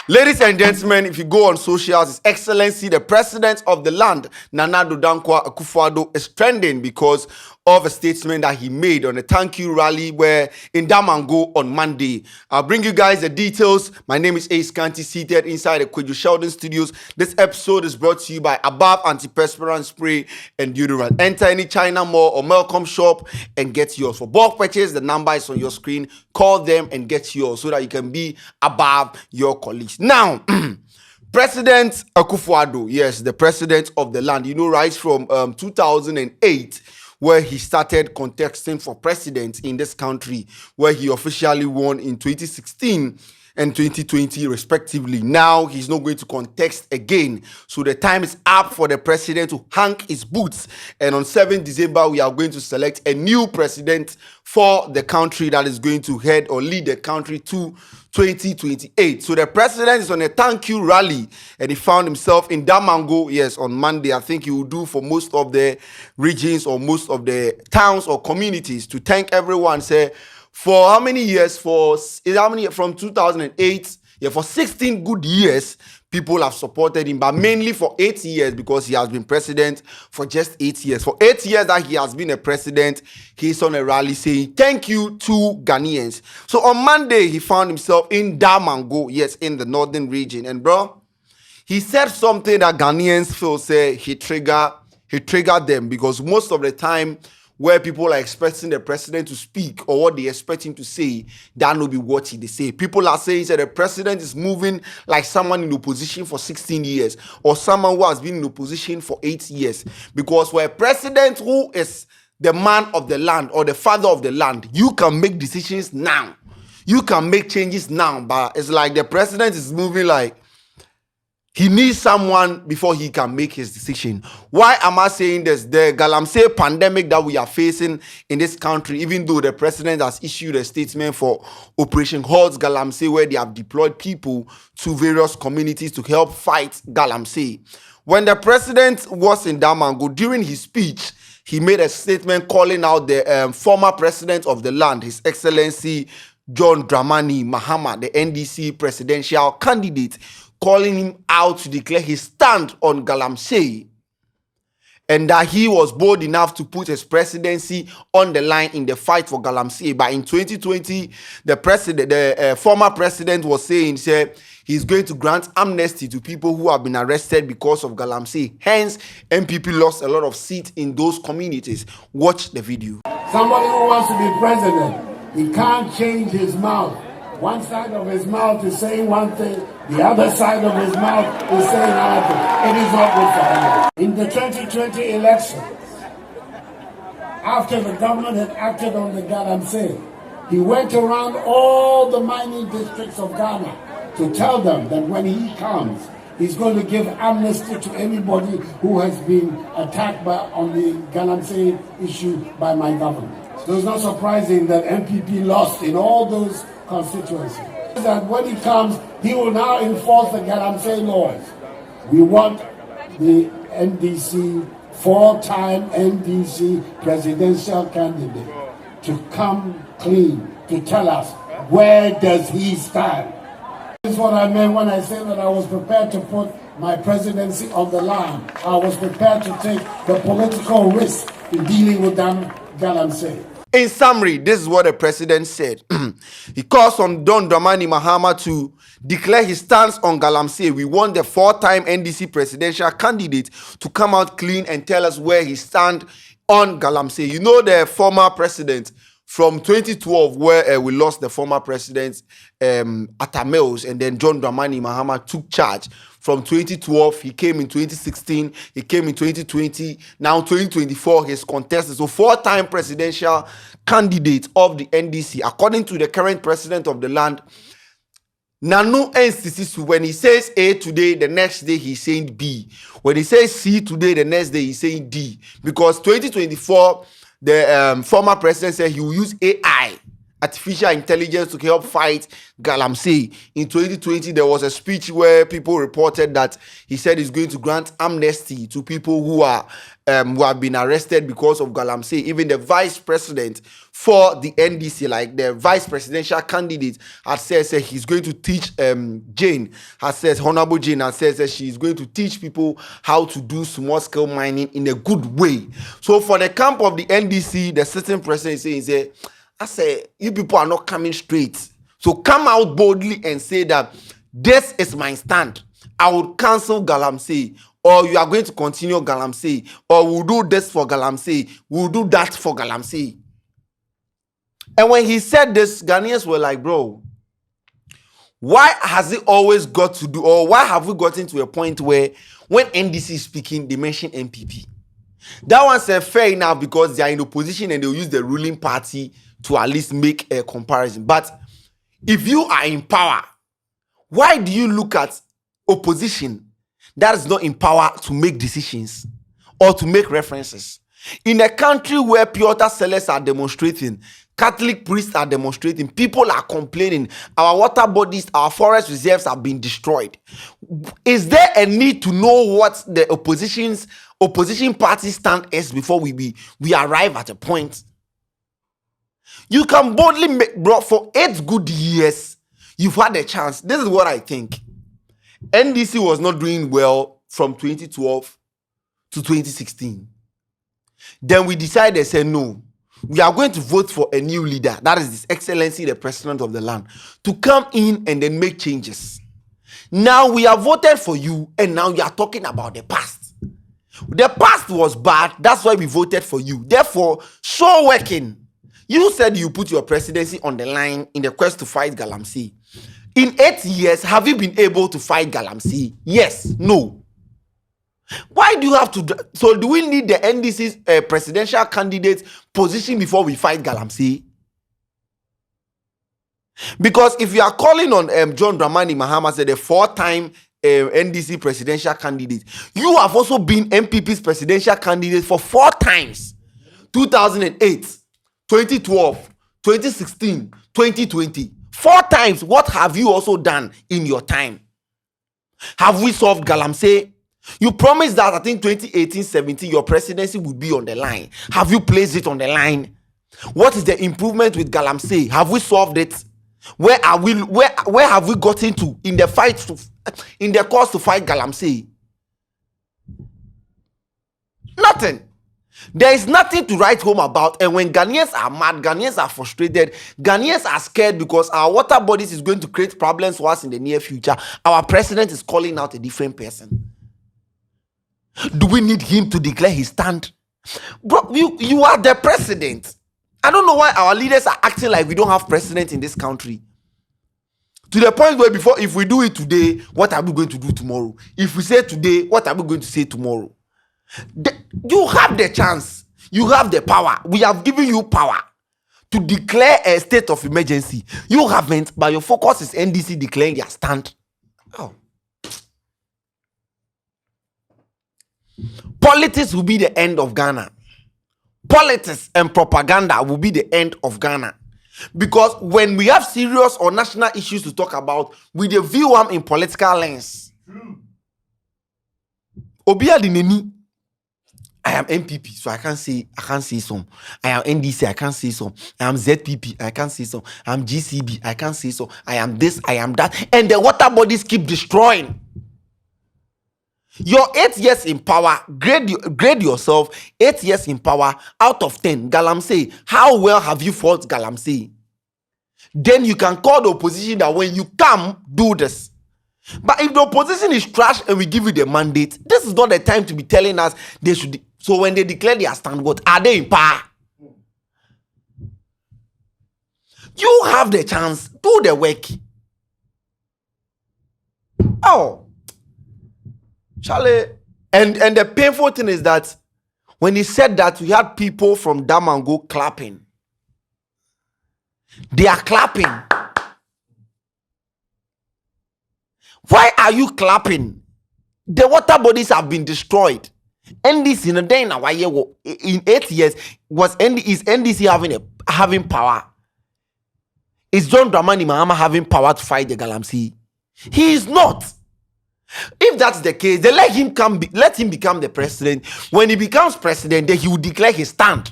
Ladies and gentlemen, if you go on socials, His Excellency, the President of the land, Nana Addo Akufo, is trending because of a statement that he made on a thank you rally where in Damango on Monday. I'll bring you guys the details. My name is Ace Kanti, seated inside the Kwadwo Sheldon studios. This episode is brought to you by Above Antiperspirant Spray and Deodorant. Enter any China mall or Malcolm shop and get yours. For bulk purchase, the number is on your screen. Call them and get yours so that you can be above your colleagues. Now, President Akufo, yes, the president of the land, right from 2008, where he started contesting for president in this country, where he officially won in 2016 and 2020 respectively. Now he's not going to contest again, so the time is up for the president to hang his boots, and on 7th December we are going to select a new president for the country that is going to head or lead the country to 2028. So the president is on a thank you rally, and he found himself in Damango, yes, on Monday. I think he will do for most of the regions or most of the towns or communities to thank everyone. Say, for how many years? From 2008, yeah, for 16 good years, people have supported him, but mainly for 8 years because he has been president for just 8 years. For 8 years that he has been a president, he's on a rally saying thank you to Ghanaians. So on Monday, he found himself in Damango, yes, in the northern region. And bro, he said something that Ghanaians feel say he triggered them, because most of the time, where people are expecting the president to speak or what they expect him to say, that will be what they say. People are saying that the president is moving like someone in opposition for 16 years or someone who has been in opposition for 8 years. Because for a president who is the man of the land or the father of the land, you can make decisions now. You can make changes now, but it's like the president is moving like he needs someone before he can make his decision. Why am I saying this? The galamsey pandemic that we are facing in this country, even though the president has issued a statement for Operation Halt Galamsey, where they have deployed people to various communities to help fight galamsey. When the president was in Damango, during his speech, he made a statement calling out the former president of the land, His Excellency John Dramani Mahama, the NDC presidential candidate, calling him out to declare his stand on galamsey, and that he was bold enough to put his presidency on the line in the fight for galamsey. But in 2020, the former president was saying, he's going to grant amnesty to people who have been arrested because of galamsey. Hence, MPP lost a lot of seats in those communities. Watch the video. Somebody who wants to be president, he can't change his mouth. One side of his mouth is saying one thing, the other side of his mouth is saying another thing. It is not good for him. In the 2020 election, after the government had acted on the galamsey, he went around all the mining districts of Ghana to tell them that when he comes, he's going to give amnesty to anybody who has been attacked on the galamsey issue by my government. So it's not surprising that MPP lost in all those constituencies. That when he comes, he will now enforce the galamsey laws. We want the NDC, four-time NDC presidential candidate, to come clean, to tell us where does he stand. This is what I meant when I said that I was prepared to put my presidency on the line. I was prepared to take the political risk in dealing with them galamsey. In summary, this is what the president said. He calls on Don Dramani Mahama to declare his stance on galamsey. We want the four-time NDC presidential candidate to come out clean and tell us where he stands on galamsey. You know, the former president from 2012, where we lost the former president Atamels, and then John Dramani Mahama took charge. From 2012, he came in 2016, he came in 2020, now 2024, he's contested. So four-time presidential candidate of the NDC, according to the current president of the land, Nanu NCC, when he says A today, the next day he's saying B. When he says C today, the next day he's saying D. Because 2024, the former president said he will use AI artificial intelligence to help fight galamsey. In 2020, there was a speech where people reported that he said he's going to grant amnesty to people who have been arrested because of galamsey. Even the vice president for the NDC, like the vice presidential candidate, has said he's going to teach Honorable Jane has said that she's going to teach people how to do small scale mining in a good way. So for the camp of the NDC, the sitting president is saying, I say, you people are not coming straight. So come out boldly and say that this is my stand. I will cancel galamsey, or you are going to continue galamsey, or we'll do this for galamsey, we'll do that for galamsey. And when he said this, Ghanaians were like, bro, why has it always got to do, or why have we gotten to a point where when NDC is speaking, they mention MPP? That one said fair enough because they are in opposition and they'll use the ruling party to at least make a comparison. But if you are in power, why do you look at opposition that is not in power to make decisions or to make references? In a country where pure water sellers are demonstrating, Catholic priests are demonstrating, people are complaining, our water bodies, our forest reserves have been destroyed. Is there a need to know what the opposition party stand is before we arrive at a point? You can boldly make, bro, for 8 good years, you've had a chance. This is what I think. NDC was not doing well from 2012 to 2016. Then we decided, say no, we are going to vote for a new leader, that is His Excellency, the President of the land, to come in and then make changes. Now we have voted for you, and now you are talking about the past. The past was bad, that's why we voted for you. Therefore, show working. You said you put your presidency on the line in the quest to fight galamsey. In 8 years, have you been able to fight galamsey? Yes, no. Why do you have to? So do we need the NDC's presidential candidate position before we fight galamsey? Because if you are calling on John Dramani Mahama, said the 4-time NDC presidential candidate, you have also been MPP's presidential candidate for 4 times. 2008. 2012, 2016, 2020. 4 times. What have you also done in your time? Have we solved galamsey? You promised that I think 2018-17 your presidency would be on the line. Have you placed it on the line? What is the improvement with galamsey? Have we solved it? Where are we? Where have we gotten to in the fight in the cause to fight galamsey? Nothing. There is nothing to write home about. And when Ghanaians are mad, Ghanaians are frustrated, Ghanaians are scared because our water bodies is going to create problems for us in the near future. Our president is calling out a different person. Do we need him to declare his stand? Bro, you are the president. I don't know why our leaders are acting like we don't have president in this country. To the point where before, if we do it today, what are we going to do tomorrow? If we say today, what are we going to say tomorrow? You have the chance. You have the power. We have given you power to declare a state of emergency. You haven't, but your focus is NDC declaring their stand. Oh. Politics will be the end of Ghana. Politics and propaganda will be the end of Ghana. Because when we have serious or national issues to talk about, we view them in political lens. Obia Dineni, I am MPP, so I can't say some. I am NDC, I can't say some. I am ZPP, I can't say some. I am GCB, I can't say so. I am this, I am that. And the water bodies keep destroying. Your 8 years in power, grade yourself. 8 years in power, out of 10, galamsey. How well have you fought galamsey? Then you can call the opposition that when you come, do this. But if the opposition is trash and we give you the mandate, this is not the time to be telling us they should. So when they declare their stand, what are they in power? You have the chance. Do the work. Oh. Charlie, and the painful thing is that when he said that, we had people from Damango clapping. They are clapping. Why are you clapping? The water bodies have been destroyed. NDC in a day in our year, in 8 years, is NDC having power? Is John Dramani Mahama having power to fight the galamsey? He is not. If that's the case, then let him become the president. When he becomes president, then he will declare his stand.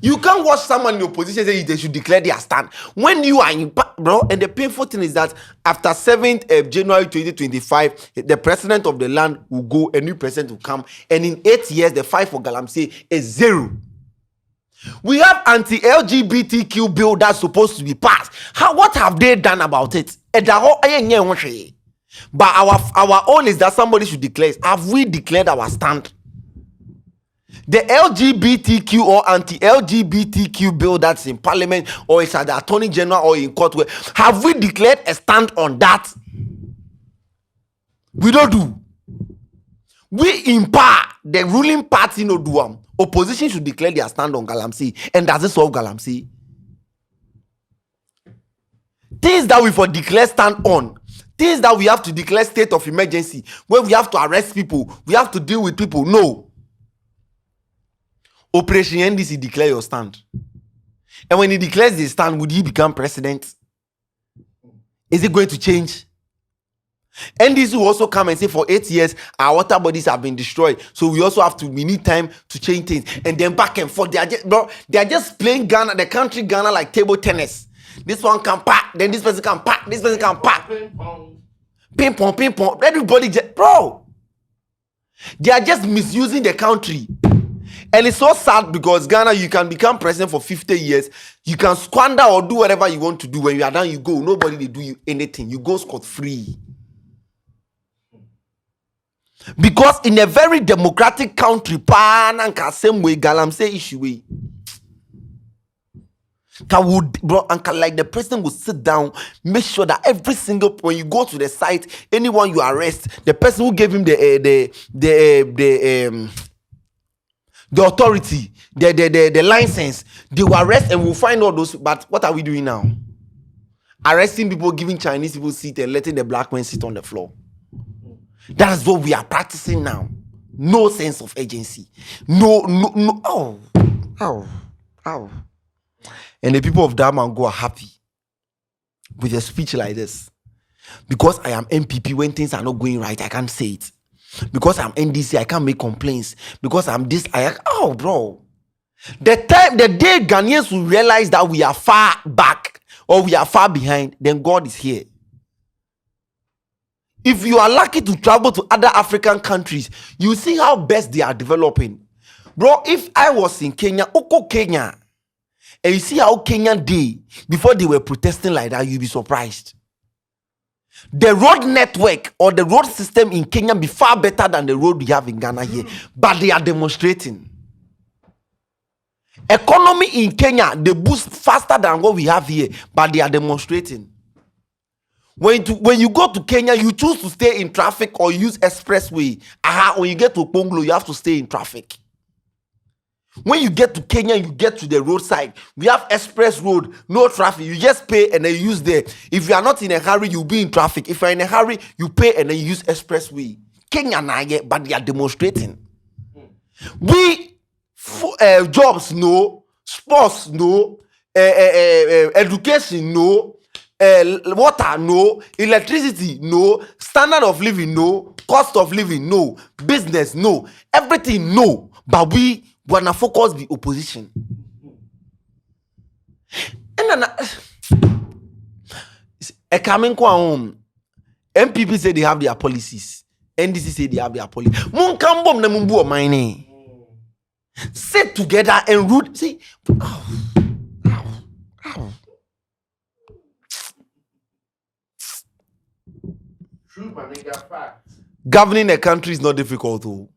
You can't watch someone in the opposition say they should declare their stand when you are in, bro. And the painful thing is that after 7th of January 2025, the president of the land will go, a new president will come, and in 8 years, the fight for galamsey is 0. We have anti-LGBTQ bill that's supposed to be passed. What have they done about it? But our own is that somebody should declare. Have we declared our stand? The LGBTQ or anti-LGBTQ bill that's in parliament or it's at the attorney general or in court, have we declared a stand on that? We don't do. We in power, the ruling party no do them. Opposition should declare their stand on galamsey, and does it solve galamsey? Things that we for declare stand on, things that we have to declare state of emergency, where we have to arrest people, we have to deal with people. No. Operation NDC declare your stand. And when he declares his stand, would he become president? Is it going to change? NDC will also come and say for 8 years, our water bodies have been destroyed. So we need time to change things. And then back and forth. They are just playing Ghana, the country Ghana like table tennis. This one can pack, then this person can pack, this person can pack. Ping pong, ping pong. Everybody bro. They are just misusing the country. And it's so sad because Ghana, you can become president for 50 years. You can squander or do whatever you want to do. When you are done, you go. Nobody will do you anything. You go scot-free. Because in a very democratic country, same way galamsey issue way. Like the president will sit down, make sure that every single when you go to the site, anyone you arrest, the person who gave him the authority, the license, they will arrest and we'll find all those. But what are we doing now? Arresting people, giving Chinese people seat and letting the black men sit on the floor. That is what we are practicing now. No sense of agency. No. And the people of Damango are happy with a speech like this. Because I am MPP, when things are not going right, I can't say it. Because I'm NDC, I can't make complaints. Because I'm this, bro. The day Ghanaians will realize that we are far back or we are far behind, then God is here. If you are lucky to travel to other African countries, you see how best they are developing. Bro, if I was in Kenya, Kenya, and you see how Kenya did before they were protesting like that, you'll be surprised. The road network or the road system in Kenya be far better than the road we have in Ghana here. But they are demonstrating. Economy in Kenya, they boost faster than what we have here, but they are demonstrating. When you go to Kenya, you choose to stay in traffic or use expressway. When you get to Ponglo, you have to stay in traffic. When you get to Kenya, you get to the roadside. We have express road, no traffic. You just pay and then you use there. If you are not in a hurry, you'll be in traffic. If you're in a hurry, you pay and then you use expressway. Kenya na ye, but they are demonstrating. We jobs no, sports no, education no, water no, electricity no, standard of living no, cost of living no, business no, everything no. But we wanna focus the opposition. And then coming home, MPP say they have their policies. NDC say they have their policies. Munkambom na mumbu mine. Sit together and root. See, True, my nigga, fact. Governing a country is not difficult, though.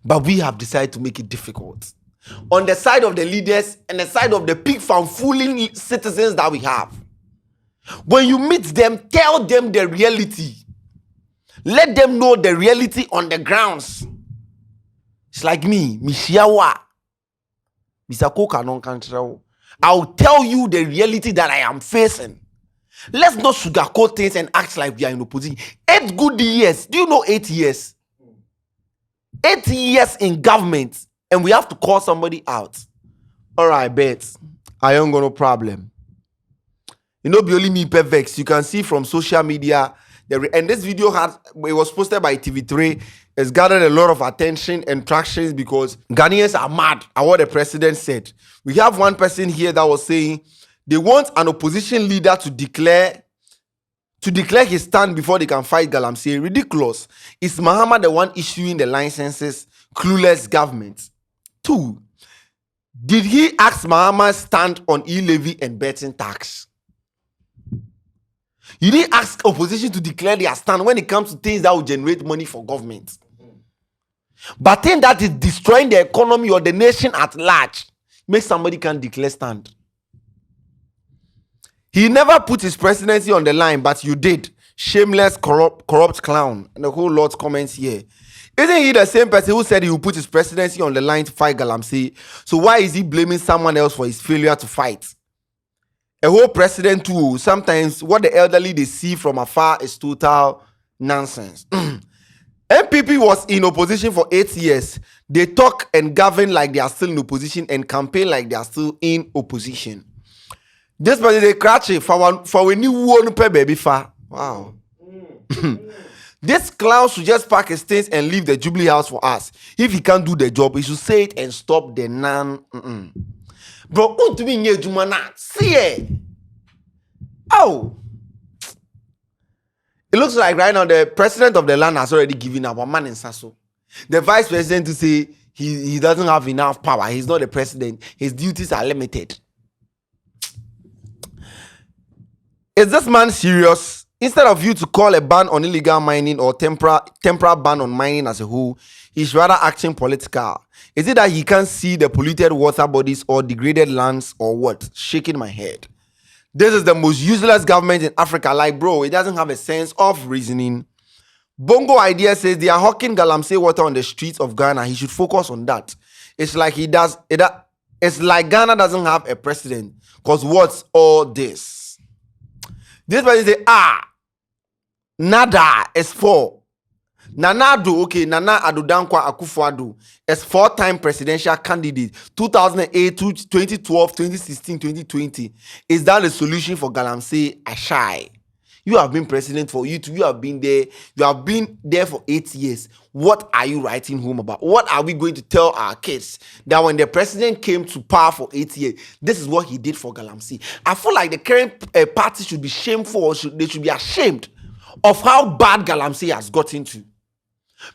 But we have decided to make it difficult. On the side of the leaders and the side of the pig farm fooling citizens that we have. When you meet them, tell them the reality. Let them know the reality on the grounds. It's like me, Mishiawa. I'll tell you the reality that I am facing. Let's not sugarcoat things and act like we are in opposition. 8 good years. Do you know 8 years? 8 years in government, and we have to call somebody out. All right, bet. I ain't got no problem. You know, be only me per vex. You can see from social media. And this video it was posted by TV3. It's gathered a lot of attention and traction because Ghanaians are mad at what the president said. We have one person here that was saying they want an opposition leader to declare his stand before they can fight galamsey. Ridiculous. Is Mahama the one issuing the licenses? Clueless government. 2. Did he ask Mahama stand on e-levy and betting tax? You didn't ask opposition to declare their stand when it comes to things that will generate money for government. But things that is destroying the economy or the nation at large, make somebody can declare stand. He never put his presidency on the line, but you did. Shameless, corrupt clown. And the whole lot comments here. Isn't he the same person who said he would put his presidency on the line to fight galamsey? So why is he blaming someone else for his failure to fight? A whole president too. Sometimes what the elderly they see from afar is total nonsense. MPP was in opposition for 8 years. They talk and govern like they are still in opposition and campaign like they are still in opposition. This person they crash it for when you won't pay baby fa. Wow. This clown should just pack his things and leave the Jubilee House for us. If he can't do the job, he should say it and stop the Bro, what do you mean Jumana? See it. Oh. It looks like right now the president of the land has already given up. A man in Sasso. The vice president to say he doesn't have enough power. He's not the president. His duties are limited. Is this man serious? Instead of you to call a ban on illegal mining or temporary ban on mining as a whole, he's rather acting political. Is it that he can't see the polluted water bodies or degraded lands or what? Shaking my head. This is the most useless government in Africa. Like, bro, it doesn't have a sense of reasoning. Bongo idea says they are hawking galamsey water on the streets of Ghana. He should focus on that. It's like it's like Ghana doesn't have a president. Because what's all this? This person say, nada is for. Nana Addo, okay, Nana Addo Akufo Addo is 4-time presidential candidate, 2008, 2012, 2016, 2020. Is that the solution for galamsey? Ashai. You have been president for you too. You have been there for 8 years. What are you writing home about? What are we going to tell our kids? That when the president came to power for 8 years, this is what he did for galamsey. I feel like the current party should be shameful, or they should be ashamed of how bad galamsey has gotten to.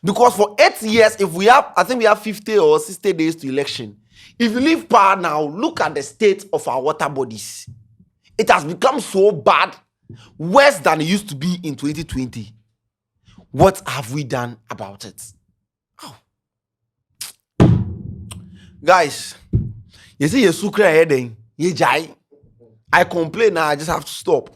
Because for 8 years, I think we have 50 or 60 days to election. If you leave power now, look at the state of our water bodies. It has become so bad, worse than it used to be in 2020. What have we done about it? Oh. Guys, you see your sukra heading, you jai. I complain now, I just have to stop.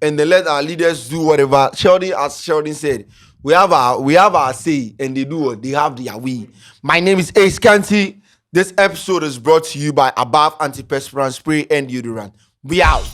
And then let our leaders do whatever. Sheldon, as Sheldon said, we have our say, and they do what they have their way. My name is Ace Kanti. This episode is brought to you by Above Antiperspirant Spray and Deodorant. We out.